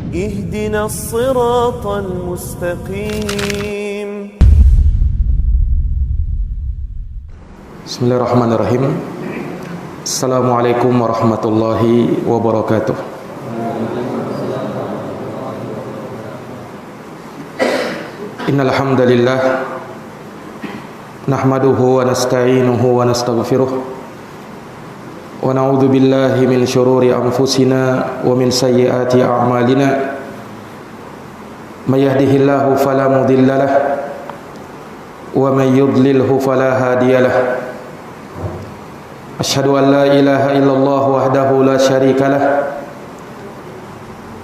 اهدنا الصراط المستقيم. Bismillahirrahmanirrahim. Assalamualaikum warahmatullahi wabarakatuh. Innal hamdalillah nahmaduhu wa nasta'inuhu wa nastaghfiruh wa na'udzu billahi min syururi anfusina wa min sayyiati a'malina. May yahdihillahu fala mudhillalah wa may yudlilhu fala hadiyalah. Asyhadu an la ilaha illallah wahdahu la syarikalah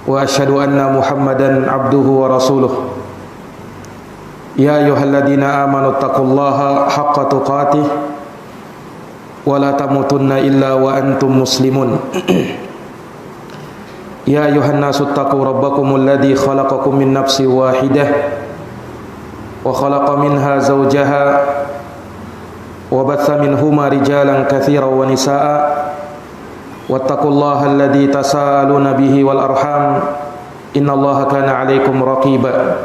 wa asyhadu anna Muhammadan abduhu wa rasuluh. Ya ayyuhalladzina amanu taqullaha haqqa tuqatih wa la tamutunna illa wa antum muslimun. Ya ayyuhan nasu taqu rabbakumul ladzi khalaqakum min nafsin wahidah wa khalaqa minha zawjaha wa batha minhuma rijalan katsiran wa nisaa'a wattaqullaha alladzi tasaaluna bihi wal arham innallaha kana 'alaikum raqiba.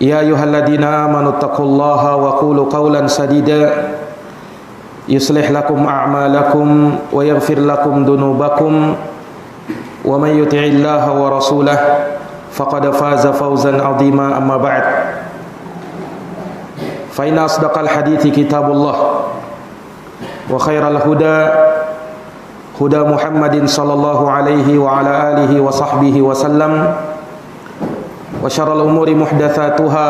Ya ayyuhalladzina amanu taqullaha wa qulu qawlan sadida yuslih lakum a'malakum wa yaghfir lakum dhunubakum wa may yuti'illaha wa rasulahu faqad faza fawzan 'azima. Amma ba'd, fa inna asdaqal hadithi kitabullah wa khairal huda huda Muhammadin sallallahu alaihi wa ala alihi wa sahbihi wa sallam wa syarrul umuri muhdatsatuha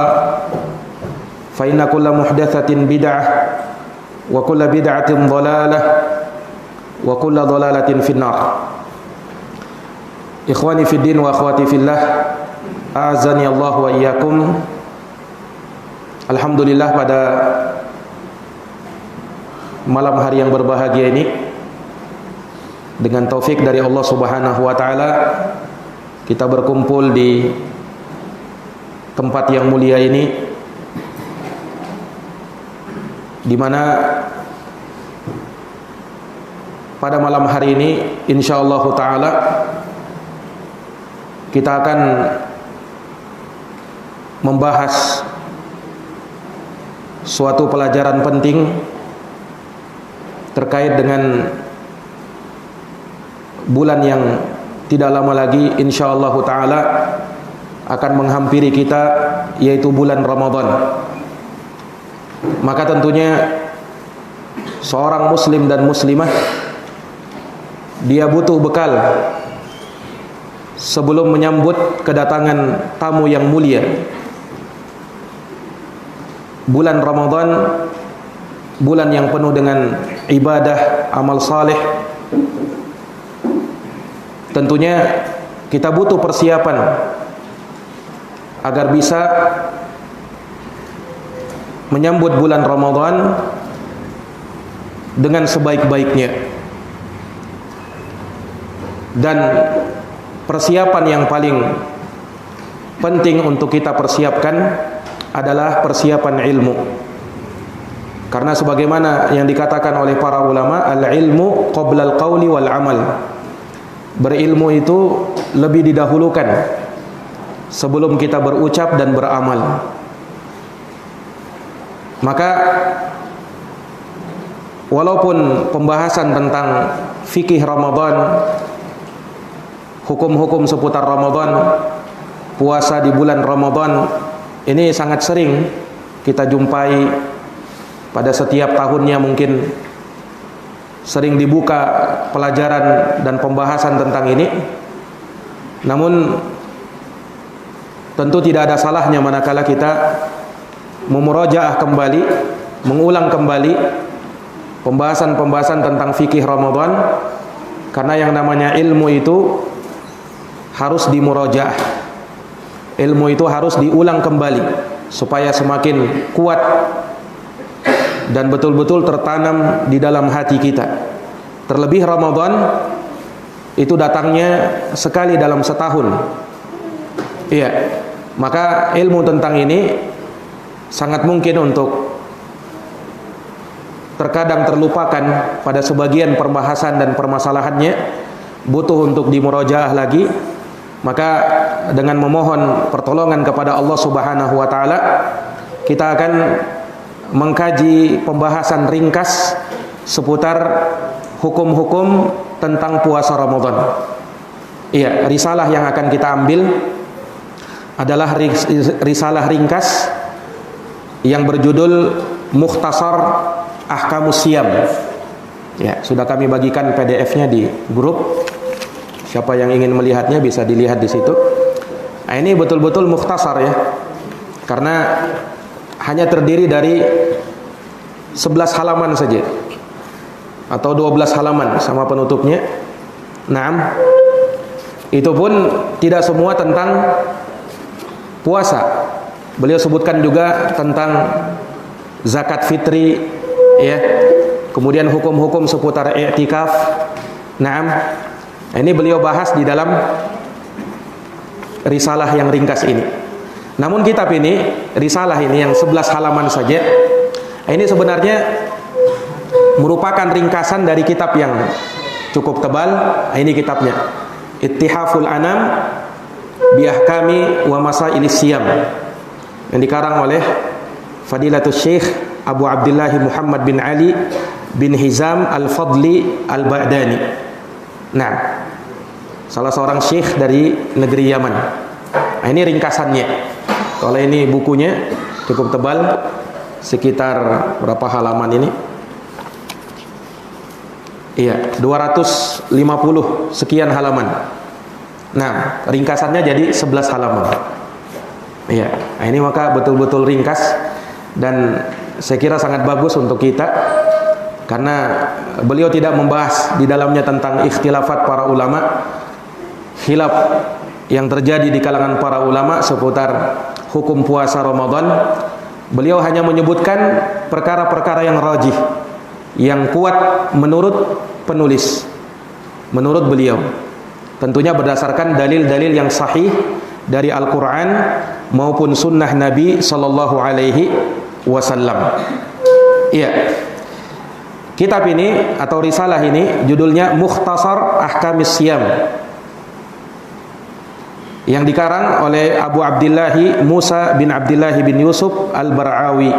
fa inna kulla muhdatsatin bid'ah wa kulla bid'atin dhalalah wa kulla dhalalatin finnar. Ikhwani fid din wa akhwati fillah, a'azani Allah wa iyyakum. Alhamdulillah, pada malam hari yang berbahagia ini, dengan taufik dari Allah Subhanahu wa taala, kita berkumpul di tempat yang mulia ini, di mana pada malam hari ini insyaallah taala kita akan membahas suatu pelajaran penting terkait dengan bulan yang tidak lama lagi insyaallah taala akan menghampiri kita, yaitu bulan Ramadan. Maka tentunya seorang muslim dan muslimah, dia butuh bekal sebelum menyambut kedatangan tamu yang mulia. Bulan Ramadan, bulan yang penuh dengan ibadah, amal saleh. Tentunya kita butuh persiapan agar bisa menyambut bulan Ramadan dengan sebaik-baiknya. Dan persiapan yang paling penting untuk kita persiapkan adalah persiapan ilmu. Karena sebagaimana yang dikatakan oleh para ulama, al-ilmu qoblal qawli wal amal. Berilmu itu lebih didahulukan sebelum kita berucap dan beramal. Maka walaupun pembahasan tentang fikih Ramadan, hukum-hukum seputar Ramadan, puasa di bulan Ramadan, ini sangat sering kita jumpai pada setiap tahunnya, mungkin sering dibuka pelajaran dan pembahasan tentang ini. Namun tentu tidak ada salahnya manakala kita memurajaah kembali, mengulang kembali pembahasan-pembahasan tentang fikih Ramadan, karena yang namanya ilmu itu harus dimurajaah. Ilmu itu harus diulang kembali supaya semakin kuat dan betul-betul tertanam di dalam hati kita. Terlebih Ramadan itu datangnya sekali dalam setahun. Iya, maka ilmu tentang ini sangat mungkin untuk terkadang terlupakan pada sebagian perbahasan dan permasalahannya, butuh untuk dimurojaah lagi Maka dengan memohon pertolongan kepada Allah Subhanahu wa taala, kita akan mengkaji pembahasan ringkas seputar hukum-hukum tentang puasa Ramadan. Iya, risalah yang akan kita ambil adalah risalah ringkas yang berjudul Mukhtasar Ahkamus Siyam. Ya, sudah kami bagikan PDF-nya di grup. Siapa yang ingin melihatnya bisa dilihat di situ. Nah, ini betul-betul mukhtasar ya. Karena hanya terdiri dari 11 halaman saja. Atau 12 halaman sama penutupnya. Naam. Itu pun tidak semua tentang puasa. Beliau sebutkan juga tentang zakat fitri ya. Kemudian hukum-hukum seputar i'tikaf. Naam. Ini beliau bahas di dalam risalah yang ringkas ini. Namun kitab ini, risalah ini yang 11 halaman saja, ini sebenarnya merupakan ringkasan dari kitab yang cukup tebal. Ini kitabnya, Ittihaful Anam bi Ahkami wa Masailis Siyam, yang dikarang oleh Fadilatul Syekh Abu Abdullah Muhammad bin Ali bin Hizam Al-Fadli Al-Ba'dani. Nah, salah seorang syekh dari negeri Yaman. Nah, ini ringkasannya. Kalau ini bukunya cukup tebal, sekitar berapa halaman ini? Iya, 250 sekian halaman. Nah, ringkasannya jadi 11 halaman. Iya, nah ini maka betul-betul ringkas dan saya kira sangat bagus untuk kita. Karena beliau tidak membahas di dalamnya tentang ikhtilafat para ulama, khilaf yang terjadi di kalangan para ulama seputar hukum puasa Ramadan. Beliau hanya menyebutkan perkara-perkara yang rajih, yang kuat menurut penulis, menurut beliau. Tentunya berdasarkan dalil-dalil yang sahih dari Al-Quran maupun sunnah Nabi Sallallahu Alaihi Wasallam. Iya. Kitab ini atau risalah ini judulnya Mukhtasar Ahkamis Siyam, yang dikarang oleh Abu Abdullah Musa bin Abdullah bin Yusuf Al-Bar'awi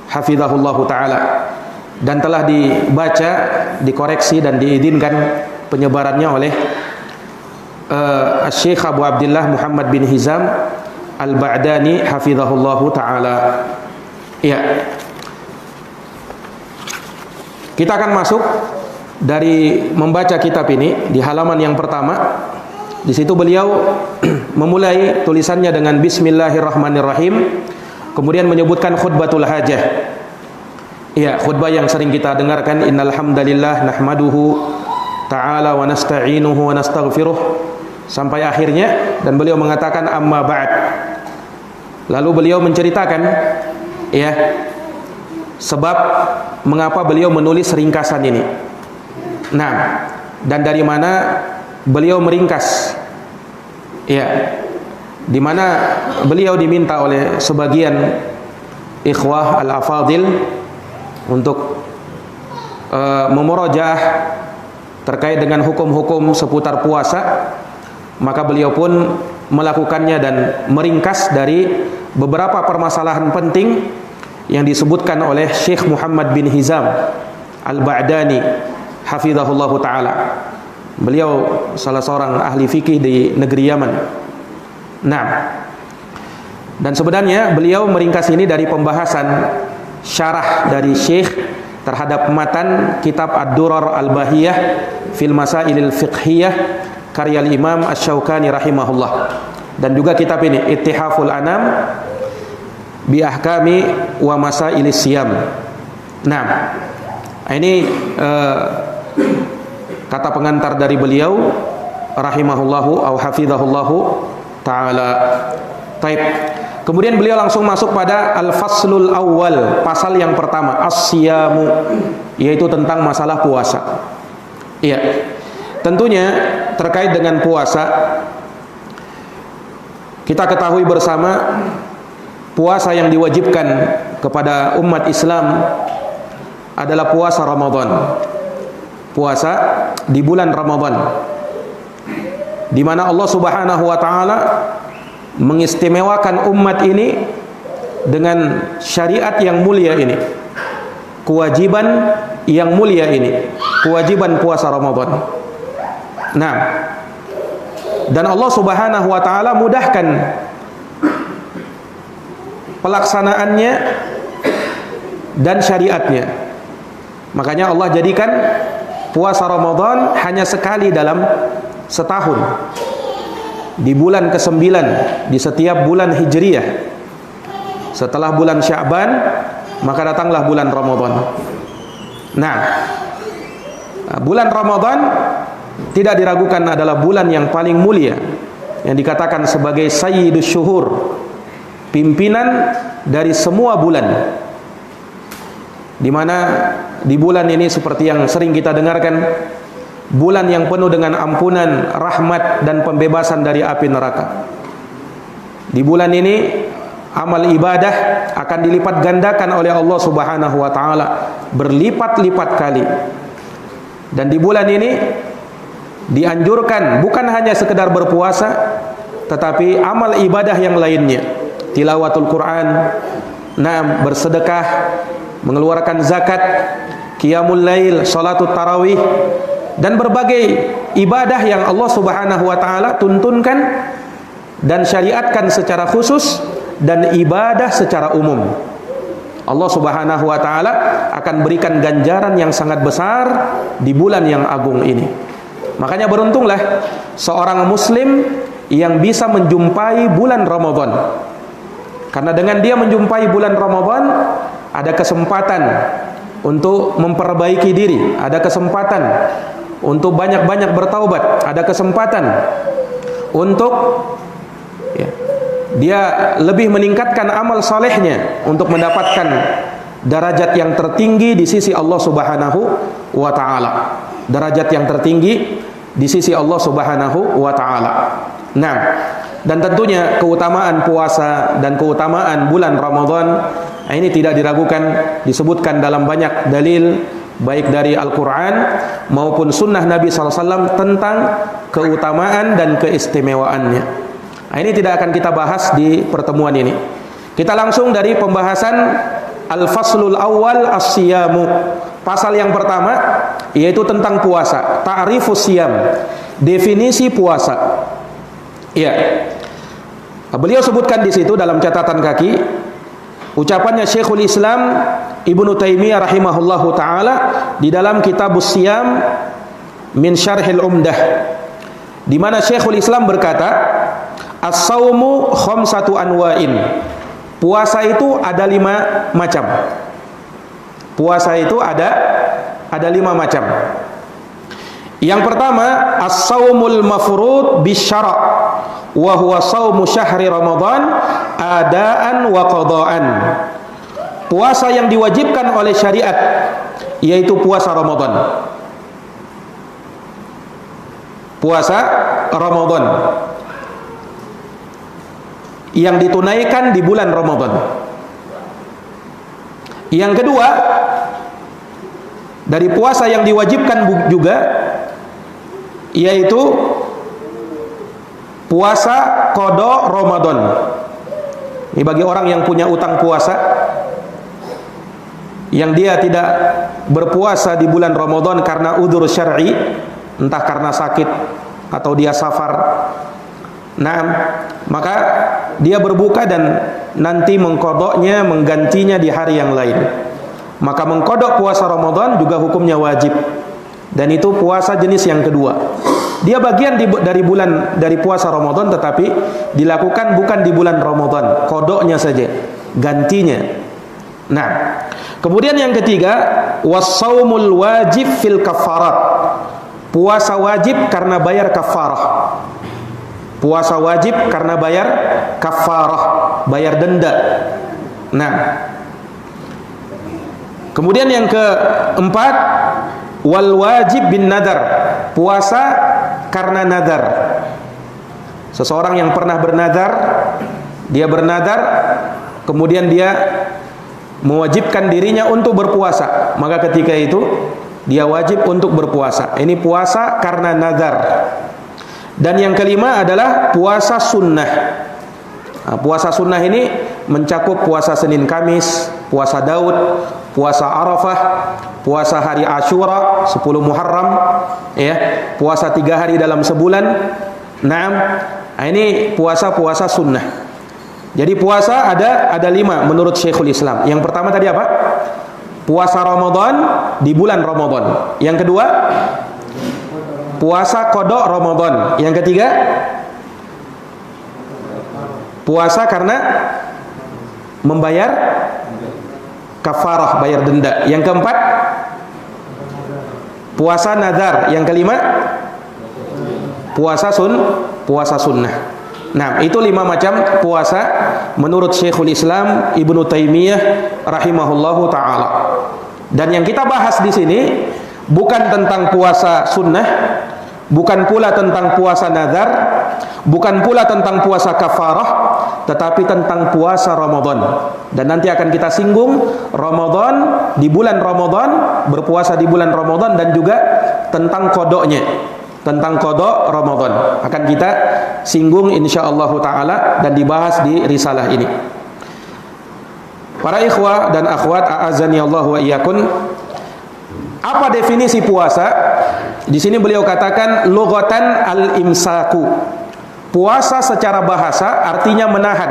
hafizahullahu taala, dan telah dibaca, dikoreksi dan diizinkan penyebarannya oleh Syekh Abu Abdullah Muhammad bin Hizam Al-Ba'dani hafizahullahu taala. Iya. Kita akan masuk dari membaca kitab ini di halaman yang pertama. Di situ beliau memulai tulisannya dengan Bismillahirrahmanirrahim, kemudian menyebutkan khutbatul hajah. Iya, khutbah yang sering kita dengarkan, innal hamdalillah nahmaduhu ta'ala wa nasta'inuhu wa nastaghfiruh, sampai akhirnya, dan beliau mengatakan amma ba'd. Lalu beliau menceritakan ya sebab mengapa beliau menulis ringkasan ini. Nah, dan dari mana beliau meringkas. Ya, di mana beliau diminta oleh sebagian ikhwah al-afadil untuk memurajaah terkait dengan hukum-hukum seputar puasa, maka beliau pun melakukannya dan meringkas dari beberapa permasalahan penting yang disebutkan oleh Syekh Muhammad bin Hizam Al-Ba'dani hafizahullahu taala. Beliau salah seorang ahli fikih di negeri Yaman. Nah, dan sebenarnya beliau meringkas ini dari pembahasan syarah dari Syekh terhadap matan kitab Ad-Durar Al-Bahiyah fil Masailil Fiqhiyah karya Imam Asy-Syaukani rahimahullah, dan juga kitab ini Ittihaful Anam bi Ahkami wa Masailis Siyam. Nah, ini kata pengantar dari beliau rahimahullahu au hafizahullahu taala. Taib. Kemudian beliau langsung masuk pada al-faslul awal, pasal yang pertama, as-siyamu, yaitu tentang masalah puasa. Iya. Tentunya terkait dengan puasa, kita ketahui bersama puasa yang diwajibkan kepada umat Islam adalah puasa Ramadan. Puasa di bulan Ramadan. di mana Allah Subhanahu wa taala mengistimewakan umat ini dengan syariat yang mulia ini, kewajiban yang mulia ini, kewajiban puasa Ramadan. Nah, dan Allah Subhanahu wa taala mudahkan pelaksanaannya dan syariatnya. Makanya Allah jadikan puasa Ramadan hanya sekali dalam setahun, di bulan ke-9 di setiap bulan Hijriyah. Setelah bulan Sya'ban, maka datanglah bulan Ramadan. Nah, bulan Ramadan tidak diragukan adalah bulan yang paling mulia, yang dikatakan sebagai Sayyidus Syuhur, pimpinan dari semua bulan. Di mana di bulan ini seperti yang sering kita dengarkan, bulan yang penuh dengan ampunan, rahmat dan pembebasan dari api neraka. Di bulan ini amal ibadah akan dilipat gandakan oleh Allah Subhanahu wa taala berlipat-lipat kali. Dan di bulan ini dianjurkan bukan hanya sekedar berpuasa, tetapi amal ibadah yang lainnya, tilawatul Quran, bersedekah, mengeluarkan zakat, qiyamul lail, salatul tarawih, dan berbagai ibadah yang Allah Subhanahu wa taala tuntunkan dan syariatkan secara khusus dan ibadah secara umum. Allah Subhanahu wa taala akan berikan ganjaran yang sangat besar di bulan yang agung ini. Makanya beruntunglah seorang muslim yang bisa menjumpai bulan Ramadan. Karena dengan dia menjumpai bulan Ramadan, ada kesempatan untuk memperbaiki diri, ada kesempatan untuk banyak-banyak bertaubat, ada kesempatan untuk dia lebih meningkatkan amal salehnya untuk mendapatkan derajat yang tertinggi di sisi Allah Subhanahu wa taala. Derajat yang tertinggi di sisi Allah Subhanahu wa taala. Nah, dan tentunya keutamaan puasa dan keutamaan bulan Ramadan ini tidak diragukan, disebutkan dalam banyak dalil baik dari Al-Quran maupun sunnah Nabi SAW tentang keutamaan dan keistimewaannya. Nah, ini tidak akan kita bahas di pertemuan ini. Kita langsung dari pembahasan Al-Faslul Awwal As-Siyamu. Pasal yang pertama yaitu tentang puasa, Ta'rifus Siyam, definisi puasa. Ya. Beliau sebutkan di situ dalam catatan kaki ucapannya Syekhul Islam Ibnu Taimiyah rahimahullahu taala di dalam Kitabus Siyam min Syarhil Umdah, di mana Syekhul Islam berkata, as-saumu khamsatu anwa'in. Puasa itu ada 5 macam. Puasa itu ada 5 macam. Yang pertama, as-saumul mafrud bisyara' wa huwa saumu syahri Ramadan adaan wa qadaan. Puasa yang diwajibkan oleh syariat yaitu puasa Ramadan. Puasa Ramadan yang ditunaikan di bulan Ramadan. Yang kedua, dari puasa yang diwajibkan juga yaitu puasa qada Ramadan. Ini bagi orang yang punya utang puasa, yang dia tidak berpuasa di bulan Ramadan karena udzur syar'i, entah karena sakit atau dia safar. Nah, maka dia berbuka dan nanti mengkodoknya, menggantinya di hari yang lain. Maka mengkodok puasa Ramadan juga hukumnya wajib. Dan itu puasa jenis yang kedua. Dia bagian dari puasa Ramadan, tetapi dilakukan bukan di bulan Ramadan, kodoknya saja, gantinya. Nah, kemudian yang ketiga, was-saumul wajib fil kafarat. Puasa wajib karena bayar kafarah. Puasa wajib karena bayar kafarah, bayar denda. Nah, kemudian yang keempat, wal wajib bin nadar. Puasa karena nadar. Seseorang yang pernah bernadar, dia bernadar, kemudian dia mewajibkan dirinya untuk berpuasa, maka ketika itu dia wajib untuk berpuasa. Ini puasa karena nadar. Dan yang kelima adalah puasa sunnah. Nah, puasa sunnah ini mencakup puasa Senin Kamis, puasa Daud, puasa Arafah, puasa hari Asyura 10 Muharram, ya, puasa 3 hari dalam sebulan. Naam, ini puasa-puasa sunnah. Jadi puasa ada 5 menurut Syekhul Islam. Yang pertama tadi apa? Puasa Ramadan di bulan Ramadan. Yang kedua, puasa qada Ramadan. Yang ketiga, puasa karena membayar kafarah, bayar denda. Yang keempat, puasa nazar. Yang kelima, puasa sunnah. Nah, itu 5 macam puasa menurut Syekhul Islam Ibnu Taimiyah rahimahullahu taala. Dan yang kita bahas di sini bukan tentang puasa sunnah, bukan pula tentang puasa nazar, bukan pula tentang puasa kafarah, tetapi tentang puasa Ramadan. Dan nanti akan kita singgung Ramadan, di bulan Ramadan, berpuasa di bulan Ramadan, dan juga tentang kodoknya, tentang kodok Ramadan akan kita singgung insyaallah taala dan dibahas di risalah ini. Para ikhwah dan akhwat, a'azani Allah wa iyyakum. Apa definisi puasa? Di sini beliau katakan lughatan al-imsaku. Puasa secara bahasa artinya menahan.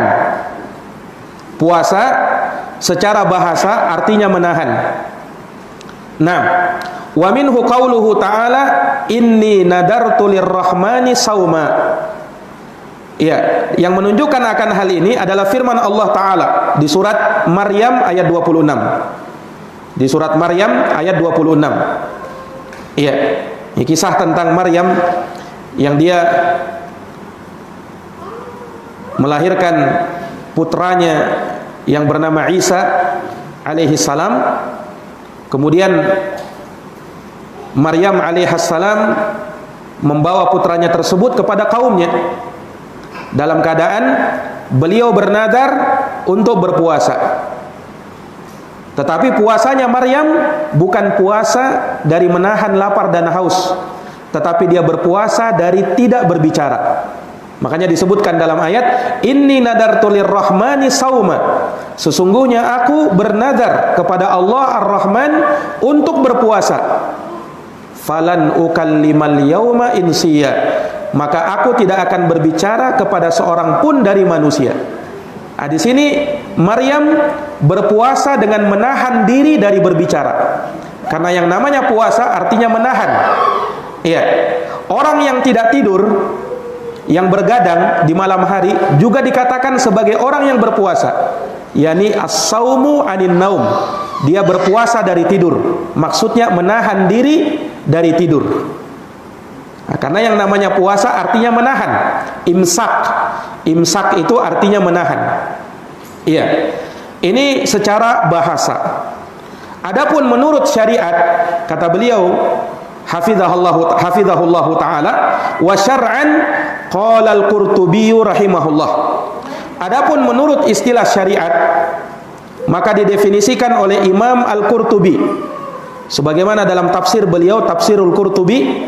Puasa secara bahasa artinya menahan. Nah, wa minhu qauluhu ta'ala inni nadartu lirrahmani sauma. Ya, yang menunjukkan akan hal ini adalah firman Allah Ta'ala di surat Maryam ayat 26. Di surat Maryam ayat 26. Iya, ini kisah tentang Maryam yang dia melahirkan putranya yang bernama Isa alaihi salam. Kemudian Maryam alaihi salam membawa putranya tersebut kepada kaumnya dalam keadaan beliau bernadar untuk berpuasa. Tetapi puasanya Maryam bukan puasa dari menahan lapar dan haus, tetapi dia berpuasa dari tidak berbicara. Makanya disebutkan dalam ayat, inni nadartu lirrahmani sauma. Sesungguhnya aku bernadar kepada Allah Ar-Rahman untuk berpuasa. Falan ukallimal yauma insiya. Maka aku tidak akan berbicara kepada seorang pun dari manusia. Nah, di sini Maryam berpuasa dengan menahan diri dari berbicara. Karena yang namanya puasa artinya menahan. Iya. Orang yang tidak tidur, yang bergadang di malam hari juga dikatakan sebagai orang yang berpuasa. Yani as-saumu anin naum. Dia berpuasa dari tidur. Maksudnya menahan diri dari tidur. Nah, karena yang namanya puasa artinya menahan. Imsak. Imsak itu artinya menahan. Iya. Ini secara bahasa. Adapun menurut syariat, kata beliau hafizahullahu taala, wa syar'an qala al-Qurtubi rahimahullah. Adapun menurut istilah syariat, maka didefinisikan oleh Imam Al-Qurtubi sebagaimana dalam tafsir beliau, Tafsirul Qurtubi,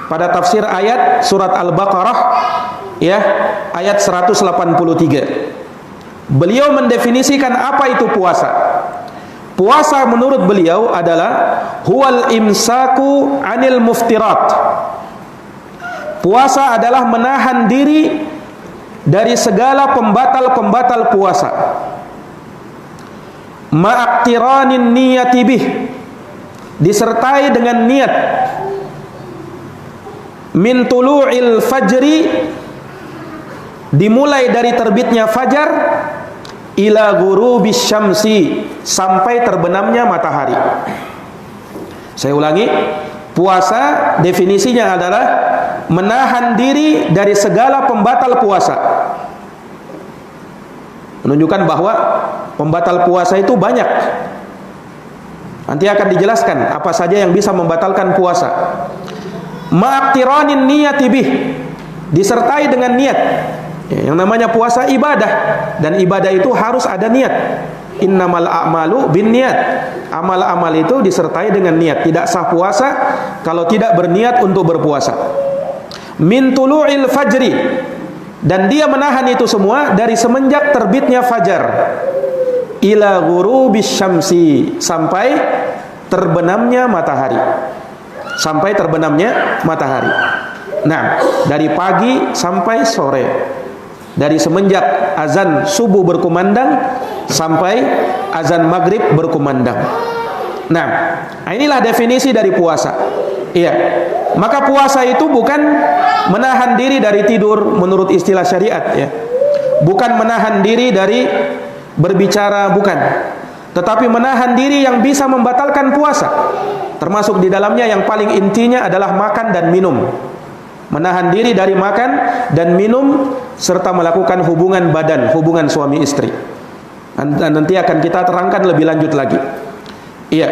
pada tafsir ayat surat Al-Baqarah, ya, ayat 183. Beliau mendefinisikan apa itu puasa. Puasa menurut beliau adalah huwal imsaku anil muftirat. Puasa adalah menahan diri dari segala pembatal-pembatal puasa. Ma'aqtiranin niyati bih, disertai dengan niat. Min tulu'il fajri, dimulai dari terbitnya fajar, ila ghurubis syamsi, sampai terbenamnya matahari. Saya ulangi, puasa definisinya adalah menahan diri dari segala pembatal puasa. Menunjukkan bahwa pembatal puasa itu banyak. Nanti akan dijelaskan apa saja yang bisa membatalkan puasa. Ma'aqtiranin niyati bih, disertai dengan niat. Yang namanya puasa ibadah, dan ibadah itu harus ada niat. Innamal a'malu binniyat. Amal-amal itu disertai dengan niat. Tidak sah puasa kalau tidak berniat untuk berpuasa. min tulu'il fajri, dan dia menahan itu semua dari semenjak terbitnya fajar, ila ghurubis syamsi, sampai terbenamnya matahari. Sampai terbenamnya matahari. Nah, dari pagi sampai sore. Dari semenjak azan subuh berkumandang sampai azan maghrib berkumandang. Nah, inilah definisi dari puasa. Iya. Maka puasa itu bukan menahan diri dari tidur menurut istilah syariat, ya. Bukan menahan diri dari berbicara, bukan. Tetapi menahan diri yang bisa membatalkan puasa. Termasuk di dalamnya yang paling intinya adalah makan dan minum. Menahan diri dari makan dan minum serta melakukan hubungan badan, hubungan suami istri. Nanti akan kita terangkan lebih lanjut lagi. Iya.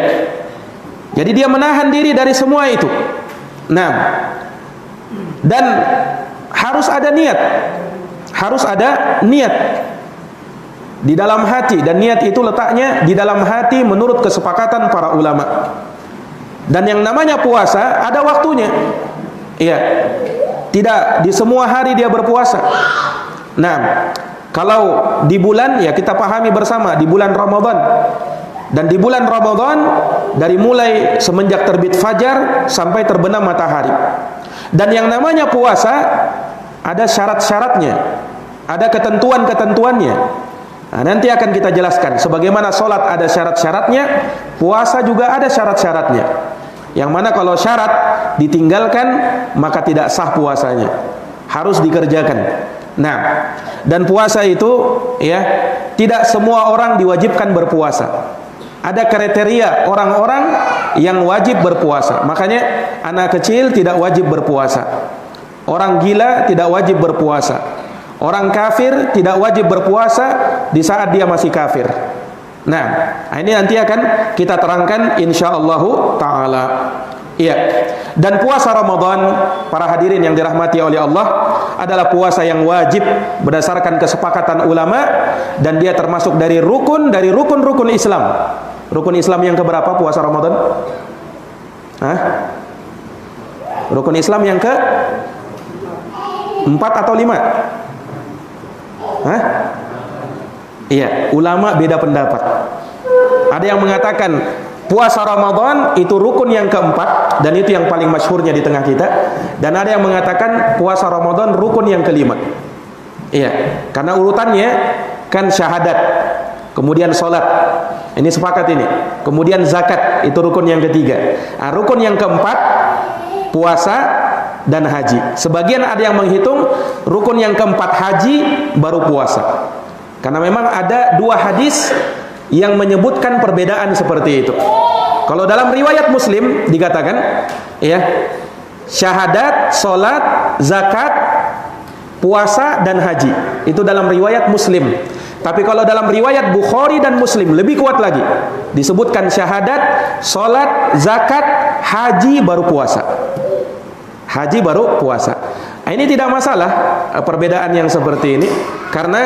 Jadi dia menahan diri dari semua itu. Nah, dan harus ada niat. Harus ada niat di dalam hati, dan niat itu letaknya di dalam hati menurut kesepakatan para ulama. Dan yang namanya puasa ada waktunya. Iya. Tidak di semua hari dia berpuasa. Nah, kalau di bulan, ya kita pahami bersama, di bulan Ramadan. Dan di bulan Ramadan dari mulai semenjak terbit fajar sampai terbenam matahari. Dan yang namanya puasa ada syarat-syaratnya, ada ketentuan-ketentuannya. Nah, nanti akan kita jelaskan. Sebagaimana sholat ada syarat-syaratnya, puasa juga ada syarat-syaratnya. Yang mana kalau syarat ditinggalkan maka tidak sah puasanya, harus dikerjakan. Nah, dan puasa itu, ya, tidak semua orang diwajibkan berpuasa. Ada kriteria orang-orang yang wajib berpuasa. Makanya anak kecil tidak wajib berpuasa, orang gila tidak wajib berpuasa, orang kafir tidak wajib berpuasa di saat dia masih kafir. Nah, ini nanti akan kita terangkan insyaallah taala. Iya. Dan puasa Ramadan, para hadirin yang dirahmati oleh Allah, adalah puasa yang wajib berdasarkan kesepakatan ulama, dan dia termasuk dari rukun-rukun Islam. Rukun Islam yang keberapa puasa Ramadan? Hah? Rukun Islam yang ke 4 atau 5? Hah? Iya, ulama beda pendapat. Ada yang mengatakan puasa Ramadan itu rukun yang keempat, dan itu yang paling masyhurnya di tengah kita. Dan ada yang mengatakan puasa Ramadan rukun yang kelima. Iya, karena urutannya kan syahadat, kemudian sholat, ini sepakat ini, kemudian zakat, itu rukun yang ketiga. Nah, rukun yang keempat puasa dan haji. Sebagian ada yang menghitung rukun yang keempat haji baru puasa. Karena memang ada dua hadis yang menyebutkan perbedaan seperti itu. Kalau dalam riwayat Muslim dikatakan, ya, syahadat, sholat, zakat, puasa dan haji. Itu dalam riwayat Muslim. Tapi kalau dalam riwayat Bukhari dan Muslim lebih kuat lagi. Disebutkan syahadat, sholat, zakat, haji baru puasa. Haji baru puasa. Nah, ini tidak masalah perbedaan yang seperti ini, karena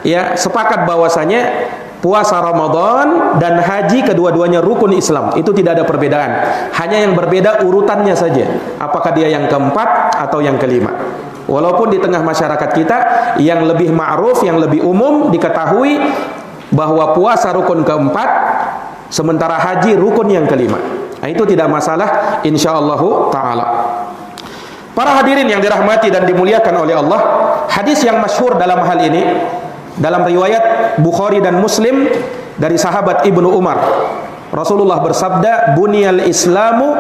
ya sepakat bahwasanya puasa Ramadan dan haji kedua-duanya rukun Islam. Itu tidak ada perbedaan. Hanya yang berbeda urutannya saja. Apakah dia yang keempat atau yang kelima. Walaupun di tengah masyarakat kita yang lebih ma'ruf, yang lebih umum diketahui bahwa puasa rukun keempat, sementara haji rukun yang kelima. Nah, itu tidak masalah insyaallah taala. Para hadirin yang dirahmati dan dimuliakan oleh Allah, hadis yang masyhur dalam hal ini dalam riwayat Bukhari dan Muslim dari sahabat Ibnu Umar. Rasulullah bersabda, "Buniyal Islamu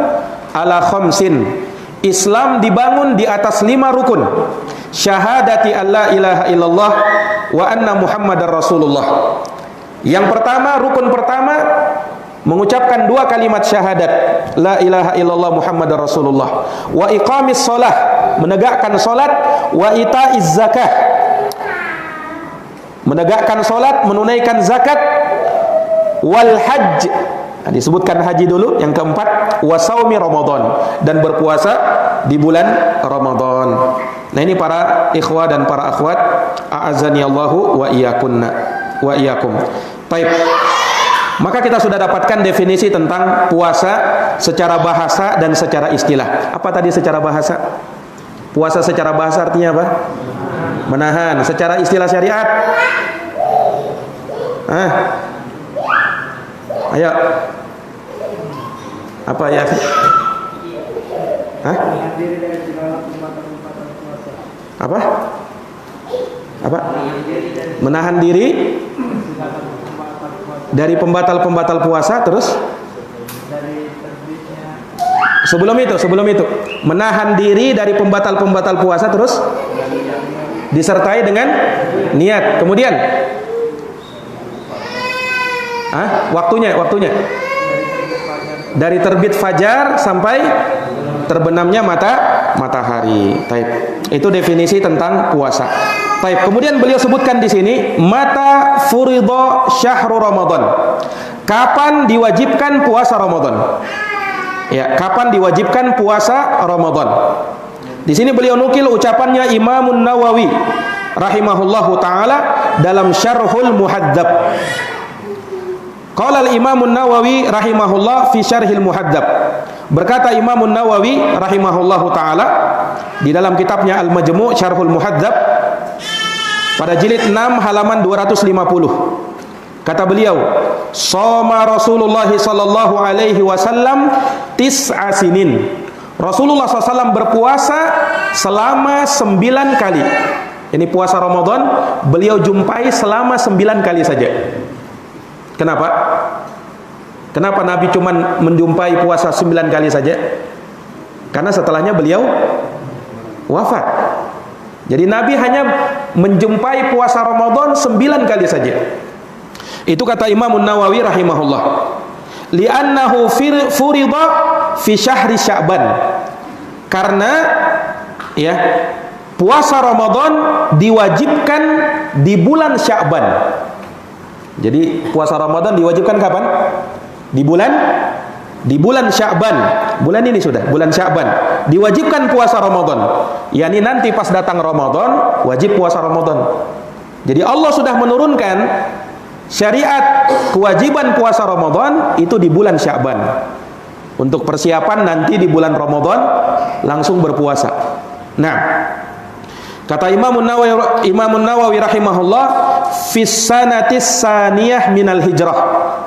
ala khamsin." Islam dibangun di atas 5 rukun. Syahadati alla ilaha illallah wa anna Muhammadar Rasulullah. Yang pertama, rukun pertama, mengucapkan 2 kalimat syahadat, la ilaha illallah Muhammadar Rasulullah, wa iqamis shalah, menegakkan salat, wa itaiz zakah, menegakkan salat, menunaikan zakat, wal hajj, nah, disebutkan haji dulu, yang keempat, wa saumi Ramadan, dan berpuasa di bulan Ramadan. Nah, ini para ikhwah dan para akhwat, a'azzani Allahu wa iyyakunna wa iyyakum. Baik. Maka kita sudah dapatkan definisi tentang puasa secara bahasa dan secara istilah. Apa tadi secara bahasa? Puasa secara bahasa artinya apa? Menahan. Secara istilah syariat? Ayo. Apa ya? Apa? Menahan diri dari pembatal-pembatal puasa, terus sebelum itu menahan diri dari pembatal-pembatal puasa, terus disertai dengan niat. Kemudian waktunya dari terbit fajar sampai terbenamnya matahari. Taib. Itu definisi tentang puasa. Taib. Kemudian beliau sebutkan di sini mata furidho syahru Ramadan. Kapan diwajibkan puasa Ramadan? Ya, kapan diwajibkan puasa Ramadan? Di sini beliau nukil ucapannya Imamun Nawawi rahimahullahu taala dalam Syarhul Muhadzab. Qala al-Imamun Nawawi rahimahullah fi Syarhil Muhadzab. Berkata Imamun Nawawi rahimahullahu taala di dalam kitabnya Al-Majmu' Syarhul Muhadzab pada jilid 6 halaman 250. Kata beliau, "Shoma Rasulullah sallallahu alaihi wasallam tis'a sinin." Rasulullah SAW berpuasa selama 9 kali. Ini puasa Ramadan beliau jumpai selama 9 kali saja. Kenapa? Kenapa Nabi cuma menjumpai puasa 9 kali saja? Karena setelahnya beliau wafat. Jadi Nabi hanya menjumpai puasa Ramadan 9 kali saja. Itu kata Imamun Nawawi rahimahullah. Li'annahu furida fi syahri Sya'ban. Karena ya, puasa Ramadan diwajibkan di bulan Sya'ban. Jadi puasa Ramadan diwajibkan kapan? Di bulan Sya'ban. Bulan ini sudah, bulan Sya'ban. Diwajibkan puasa Ramadan. Yani nanti pas datang Ramadan, wajib puasa Ramadan. Jadi Allah sudah menurunkan syariat kewajiban puasa Ramadan itu di bulan Sya'ban. Untuk persiapan nanti di bulan Ramadan langsung berpuasa. Nah, kata Imamun Nawawi rahimahullah, fis sanatis saniyah minal hijrah.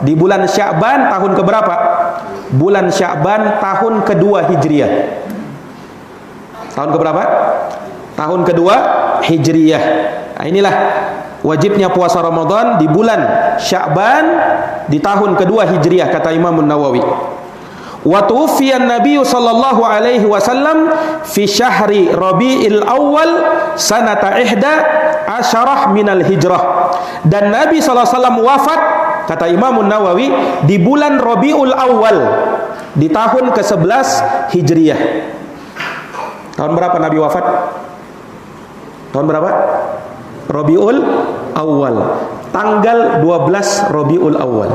Di bulan Sya'ban tahun keberapa? Bulan Sya'ban tahun kedua Hijriyah. Tahun keberapa? Tahun kedua Hijriyah. Nah, inilah wajibnya puasa Ramadan di bulan Sya'ban di tahun kedua Hijriyah, kata Imamun Nawawi. Wa tuwfiya an-nabiy sallallahu alaihi wasallam fi syahri Rabiul Awal sanata 11 minal hijrah. Dan Nabi sallallahu alaihi wasallam wafat, kata Imamun Nawawi, di bulan Rabiul Awal di tahun ke-11 Hijriyah. Tahun berapa Nabi wafat? Tahun berapa? Rabiul Awal. Tanggal 12 Rabiul Awal.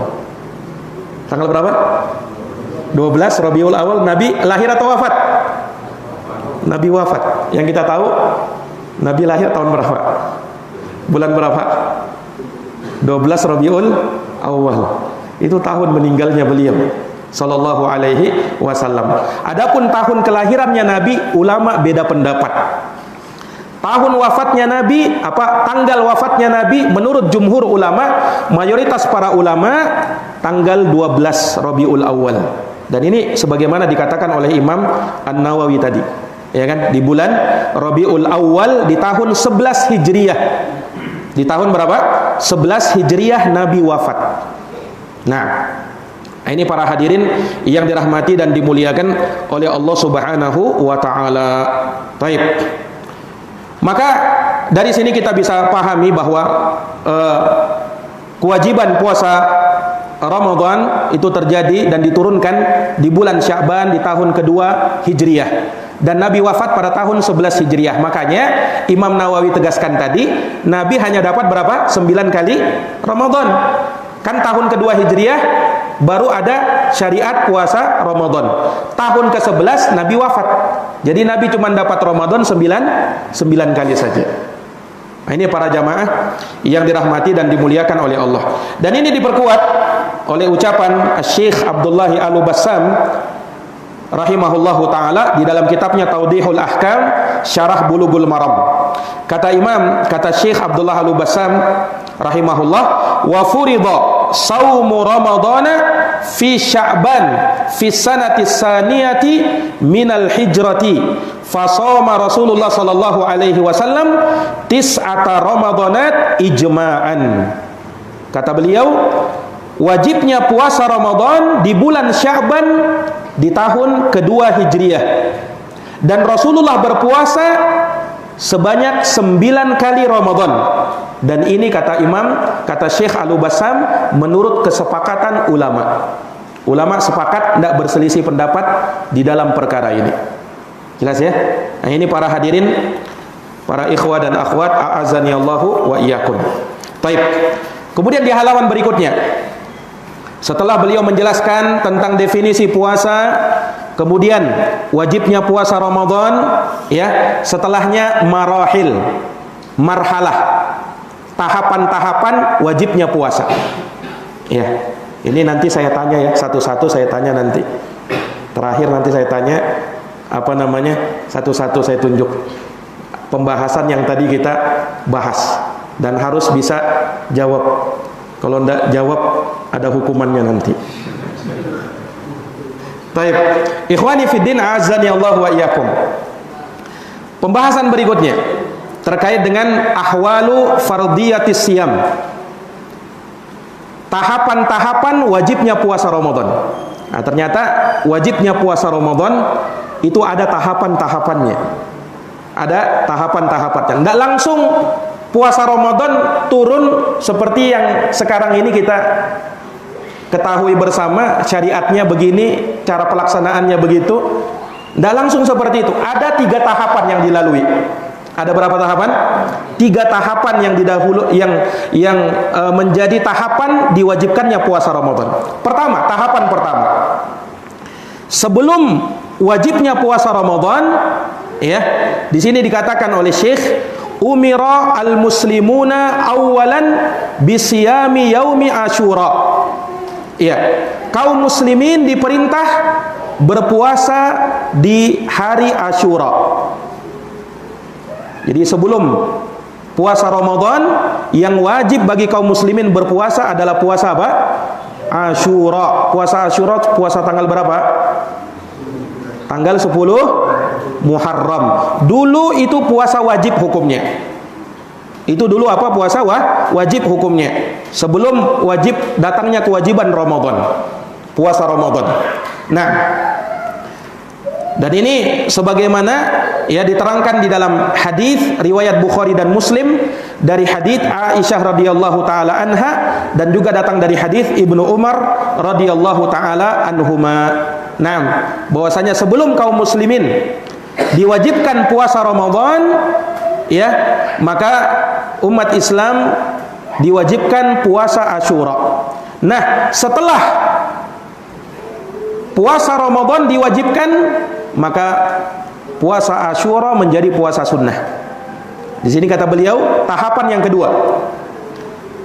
Tanggal berapa? 12 Rabiul Awal. Nabi lahir atau wafat? Nabi wafat. Yang kita tahu Nabi lahir tahun berapa? Bulan berapa? 12 Rabiul Awal. Itu tahun meninggalnya beliau sallallahu alaihi wasallam. Adapun tahun kelahirannya Nabi, ulama beda pendapat. Tahun wafatnya Nabi, tanggal wafatnya Nabi menurut jumhur ulama, mayoritas para ulama tanggal 12 Rabiul Awal. Dan ini sebagaimana dikatakan oleh Imam An-Nawawi tadi, ya kan? Di bulan Rabiul Awal di tahun 11 Hijriyah. Di tahun berapa? 11 Hijriyah Nabi wafat. Nah, ini para hadirin yang dirahmati dan dimuliakan oleh Allah Subhanahu wa taala. Baik. Maka dari sini kita bisa pahami bahwa kewajiban puasa Ramadan itu terjadi dan diturunkan di bulan Sya'ban di tahun kedua Hijriyah. Dan Nabi wafat pada tahun 11 Hijriyah. Makanya Imam Nawawi tegaskan tadi, Nabi hanya dapat berapa? 9 kali Ramadan. Kan tahun kedua Hijriyah baru ada syariat puasa Ramadan. Tahun ke-11 Nabi wafat. Jadi Nabi cuma dapat Ramadan 9 kali saja. Nah, ini para jamaah yang dirahmati dan dimuliakan oleh Allah. Dan ini diperkuat oleh ucapan Syekh Abdullah Al-Bassam rahimahullahu taala di dalam kitabnya Tawdihul Ahkam Syarah Bulughul Maram. Kata Syekh Abdullah Al-Bassam rahimahullah, wa furida saumu ramadhana fi sya'ban fi sanati saniyati minal hijrati fasoma Rasulullah sallallahu alaihi wasallam tis'ata ramadhanat ijma'an. Kata beliau, wajibnya puasa Ramadan di bulan Sya'ban di tahun kedua Hijriyah, dan Rasulullah berpuasa sebanyak 9 kali Ramadan. Dan ini kata Syekh Al-Bassam menurut kesepakatan ulama. Ulama sepakat tidak berselisih pendapat di dalam perkara ini. Jelas ya? Nah, ini para hadirin, para ikhwah dan akhwat, a'azaniyallahu wa iyyakum. Baik. Kemudian di halaman berikutnya, setelah beliau menjelaskan tentang definisi puasa, kemudian wajibnya puasa Ramadan, ya, setelahnya marhalah, tahapan-tahapan wajibnya puasa. Ya, ini nanti saya tanya ya, satu-satu saya tanya nanti. Terakhir nanti saya tanya, satu-satu saya tunjuk pembahasan yang tadi kita bahas, dan harus bisa jawab. Kalau tidak jawab ada hukumannya nanti. Baik, ikhwani fiddin, azani Allah wa iyyakum. Pembahasan berikutnya terkait dengan ahwalu fardiyatis siyam. Tahapan-tahapan wajibnya puasa Ramadan. Nah, ternyata wajibnya puasa Ramadan itu ada tahapan-tahapannya. Ada tahapan-tahapannya. Tidak langsung puasa Ramadan turun seperti yang sekarang ini kita ketahui bersama, syariatnya begini, cara pelaksanaannya begitu. Tidak langsung seperti itu. Ada 3 tahapan yang dilalui. Ada berapa tahapan? 3 tahapan yang yang menjadi tahapan diwajibkannya puasa Ramadan. Tahapan pertama. Sebelum wajibnya puasa Ramadan, ya, di sini dikatakan oleh Syekh, umira al-muslimuna awalan bisiyami yaumi Asyura. Ya, kaum muslimin diperintah berpuasa di hari Asyura. Jadi sebelum puasa Ramadan, yang wajib bagi kaum muslimin berpuasa adalah puasa apa? Asyura. Puasa Asyura puasa tanggal berapa? Tanggal 10 Muharram. Dulu itu puasa wajib hukumnya. Itu dulu apa? Puasa wajib hukumnya. Sebelum wajib datangnya kewajiban Ramadan. Puasa Ramadan. Nah, dan ini sebagaimana ya diterangkan di dalam hadis riwayat Bukhari dan Muslim dari hadis Aisyah radhiyallahu taala anha, dan juga datang dari hadis Ibnu Umar radhiyallahu taala anhuma. Nah, bahwasanya sebelum kaum muslimin diwajibkan puasa Ramadan, ya, maka umat Islam diwajibkan puasa Asyura. Nah, setelah puasa Ramadan diwajibkan, maka puasa Asyura menjadi puasa sunnah. Di sini kata beliau tahapan yang kedua.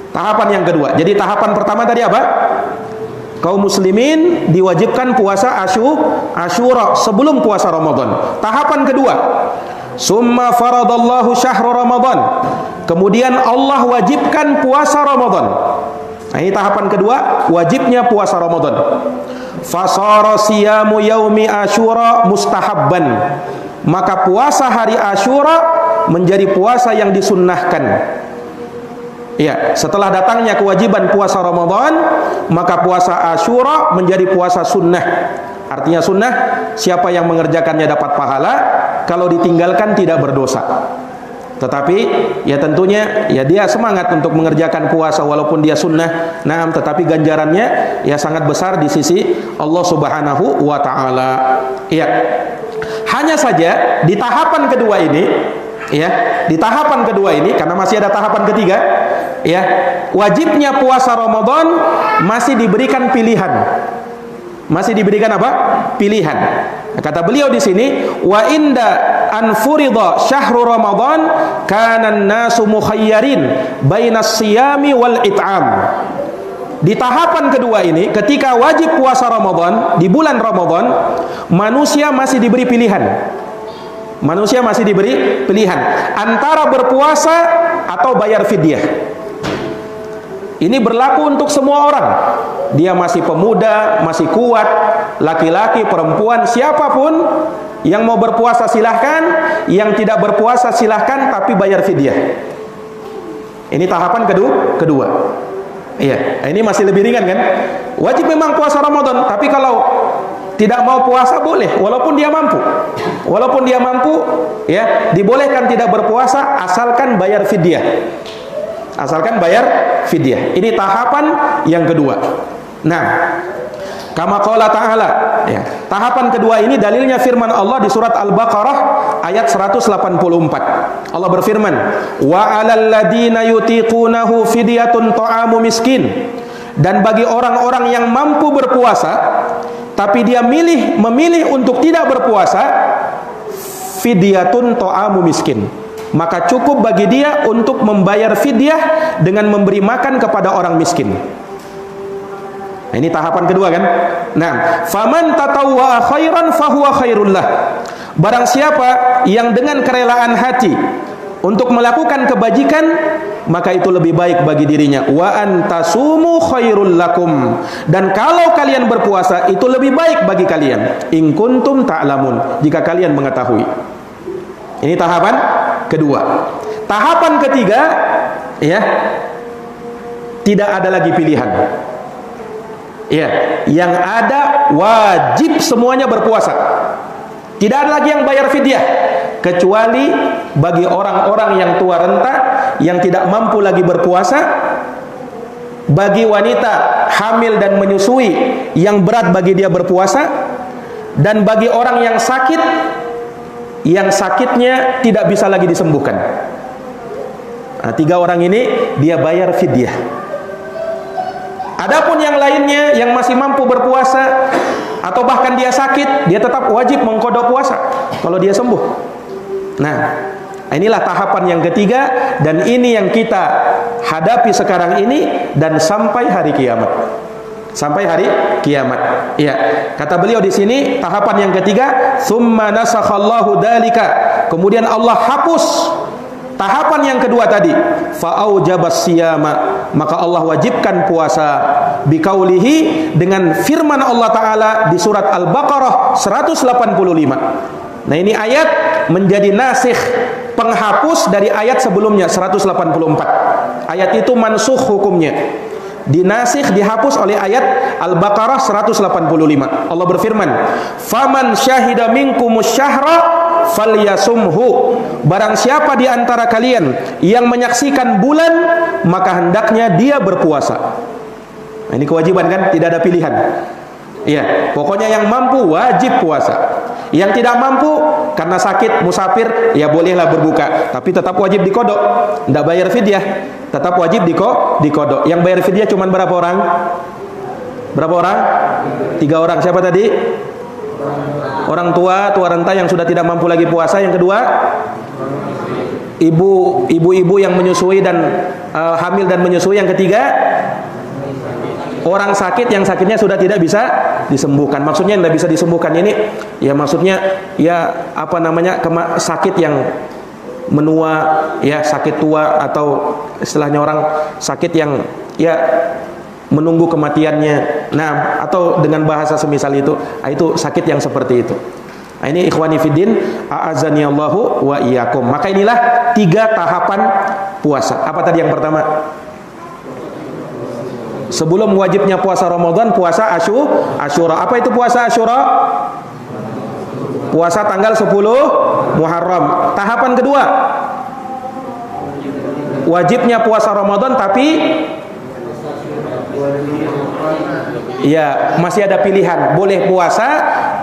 Tahapan yang kedua. Jadi tahapan pertama tadi apa? Kaum muslimin diwajibkan puasa Asyura sebelum puasa Ramadan. Tahapan kedua, summa faradallahu syahra Ramadan. Kemudian Allah wajibkan puasa Ramadan. Nah, ini tahapan kedua, wajibnya puasa Ramadan. Fasara siyamu yaumi Asyura mustahabban. Maka puasa hari Asyura menjadi puasa yang disunnahkan. Ya, setelah datangnya kewajiban puasa Ramadan, maka puasa Asyura menjadi puasa sunnah. Artinya sunnah, siapa yang mengerjakannya dapat pahala, kalau ditinggalkan tidak berdosa. Tetapi ya tentunya ya dia semangat untuk mengerjakan puasa walaupun dia sunnah. Nah, tetapi ganjarannya ya sangat besar di sisi Allah Subhanahu wa taala. Ya. Hanya saja di tahapan kedua ini, ya, di tahapan kedua ini karena masih ada tahapan ketiga, ya, wajibnya puasa Ramadan masih diberikan pilihan. Masih diberikan apa? Pilihan. Nah, kata beliau di sini, wa inda an furida syahru Ramadan kana an-nasu mukhayyarin bainas siyami wal it'am. Di tahapan kedua ini, ketika wajib puasa Ramadan di bulan Ramadan, manusia masih diberi pilihan. Manusia masih diberi pilihan antara berpuasa atau bayar fidyah. Ini berlaku untuk semua orang. Dia masih pemuda, masih kuat, laki-laki, perempuan, siapapun yang mau berpuasa silahkan, yang tidak berpuasa silahkan, tapi bayar fidyah. Ini tahapan kedua. Iya, ini masih lebih ringan kan? Wajib memang puasa Ramadan, tapi kalau tidak mau puasa boleh, walaupun dia mampu. Walaupun dia mampu, ya, dibolehkan tidak berpuasa asalkan bayar fidyah. Asalkan bayar fidyah. Ini tahapan yang kedua. Nah, kama qala ta'ala, ya. Tahapan kedua ini dalilnya firman Allah di surat Al-Baqarah ayat 184. Allah berfirman, "Wa 'alal ladina yutiqunahu fidyatun ta'amu miskin." Dan bagi orang-orang yang mampu berpuasa tapi dia memilih untuk tidak berpuasa, fidyatun ta'amu miskin. Maka cukup bagi dia untuk membayar fidyah dengan memberi makan kepada orang miskin. Nah, ini tahapan kedua kan? Nah, faman tatawwa'a khairan fahuwa khairul lah. Barang siapa yang dengan kerelaan hati untuk melakukan kebajikan, maka itu lebih baik bagi dirinya. Wa antasumu khairul lakum. Dan kalau kalian berpuasa, itu lebih baik bagi kalian. In kuntum ta'lamun. Jika kalian mengetahui. Ini tahapan kedua. Tahapan ketiga, ya, tidak ada lagi pilihan. Ya, yang ada wajib semuanya berpuasa. Tidak ada lagi yang bayar fidyah, kecuali bagi orang-orang yang tua renta yang tidak mampu lagi berpuasa, bagi wanita hamil dan menyusui yang berat bagi dia berpuasa, dan bagi orang yang sakit yang sakitnya tidak bisa lagi disembuhkan. Nah, 3 orang ini dia bayar fidyah. Adapun yang lainnya yang masih mampu berpuasa atau bahkan dia sakit, dia tetap wajib mengqadha puasa kalau dia sembuh. Nah, inilah tahapan yang ketiga, dan ini yang kita hadapi sekarang ini dan sampai hari kiamat. Sampai hari kiamat. Iya. Kata beliau di sini, tahapan yang ketiga, tsumma nasakhallahu dzalika. Kemudian Allah hapus tahapan yang kedua tadi, fa'aujabas siyama, maka Allah wajibkan puasa biqaulihi, dengan firman Allah Ta'ala di surat Al-Baqarah 185. Nah, ini ayat menjadi nasikh, penghapus dari ayat sebelumnya 184. Ayat itu mansukh hukumnya, dinasikh, dihapus oleh ayat Al-Baqarah 185. Allah berfirman, faman syahida minkumus syahra falyasumhu. Barang siapa di antara kalian yang menyaksikan bulan, maka hendaknya dia berpuasa. Nah, ini kewajiban kan, tidak ada pilihan. Iya, pokoknya yang mampu wajib puasa. Yang tidak mampu karena sakit, musafir, ya bolehlah berbuka, tapi tetap wajib diqadha. Tidak bayar fidyah, tetap wajib diqadha. Yang bayar fidyah cuma berapa orang? Berapa orang? 3 orang. Siapa tadi? Orang tua renta yang sudah tidak mampu lagi puasa. Yang kedua, ibu-ibu yang menyusui dan hamil dan menyusui. Yang ketiga, orang sakit yang sakitnya sudah tidak bisa disembuhkan. Maksudnya tidak bisa disembuhkan ini, ya maksudnya ya apa namanya, sakit yang menua, ya sakit tua, atau istilahnya orang sakit yang ya menunggu kematiannya. Nah, atau dengan bahasa semisal itu sakit yang seperti itu. Nah, ini ikhwani fiddin, a'azani Allahu wa iyyakum. Maka inilah 3 tahapan puasa. Apa tadi yang pertama? Sebelum wajibnya puasa Ramadan, puasa Asyura. Apa itu puasa Asyura? Puasa tanggal 10 Muharram. Tahapan kedua, wajibnya puasa Ramadan tapi ya masih ada pilihan, boleh puasa,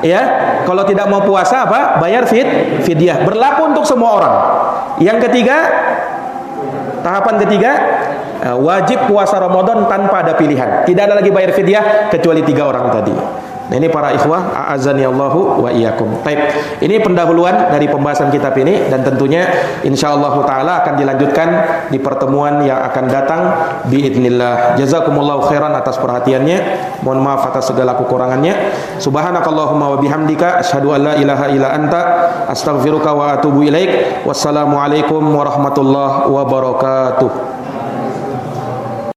ya. Kalau tidak mau puasa apa? Bayar fidyah. Berlaku untuk semua orang. Yang ketiga, tahapan ketiga, wajib puasa Ramadan tanpa ada pilihan. Tidak ada lagi bayar fidyah kecuali 3 orang tadi. Nah ini para ikhwah, a'azani Allahu wa iyyakum. Baik, ini pendahuluan dari pembahasan kitab ini, dan tentunya insyaallah taala akan dilanjutkan di pertemuan yang akan datang biidznillah. Jazakumullahu khairan atas perhatiannya. Mohon maaf atas segala kekurangannya. Subhanakallahumma wa bihamdika asyhadu an la ilaha illa anta astaghfiruka wa atubu ilaik. Wassalamualaikum warahmatullahi wabarakatuh.